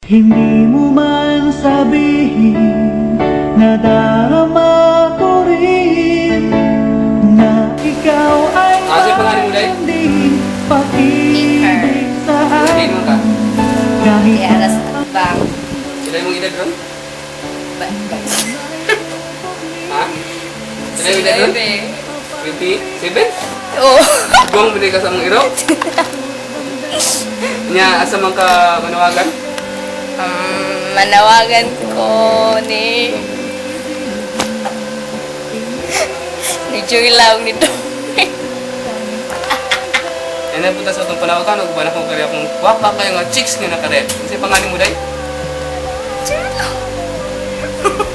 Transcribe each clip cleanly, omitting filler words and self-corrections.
Hindi mo man sabihin, nadarama ko rin na ikaw ay hindi pag-ibig sa akin. Kahit Aras at bang. Sila yung edad ron? Ha? Sila yung edad ron? 27? Oo. Buwang bili ka sa mong iro? Nya, asa man ka manawagan? Manawagan ko ni Joy Lau nito. Yan na punta sa itong panawagan, ug bala kong kaya kung wapa kayo nga chicks nga nakared. Kasi pangalan mo day?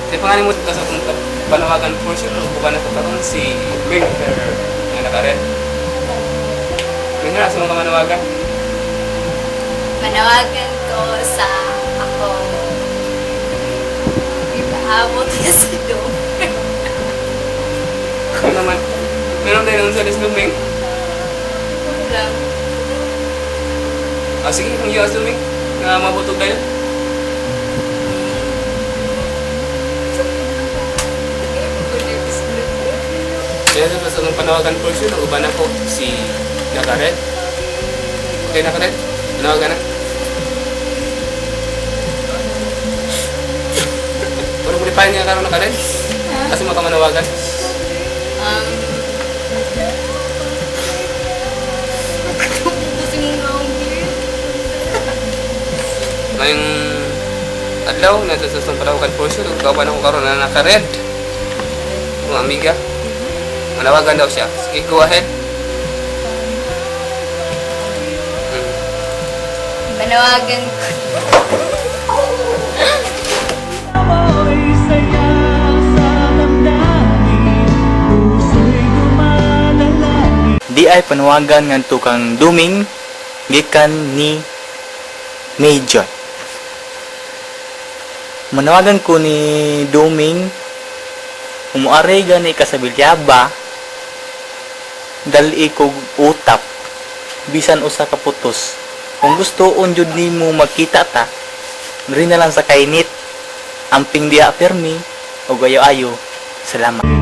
Kasi pangalan mo dito sa itong panawagan for sure, ug ba na karon si Ming nga nakared. Ming asa mga manawagan? Manawagan ko sa akong ipaabot kasi doon. Ano naman? Meron tayo nung sa Ming? Lang. Sige, kung iyo Ming, nga mabutog tayo. Kaya sa itong panawagan for sure, uban ako si Nakared. Okay, Nakared? Panawagan na. Ano mo lipahin niya karoon Nakared? Kasi makamanawagan. Ngayong adlaw, nasa sa panawagan for sure, kawan ako karoon na Nakared. Mga amiga. Manawagan daw siya. Sige, go ahead. Manawagan ko. amoy saya sa damdamin, puso'y dumadalangin. Di ay panawagan ngadto kang duming gikan ni Major. Manawagan ko ni Duming umuaray gani ka sa bilyaba dali ko utap bisan usa ka putos. Kung gusto unjud nimo magkita ta, diri na lang sa kainit. Amping dia permi o ayo-ayo. Salamat.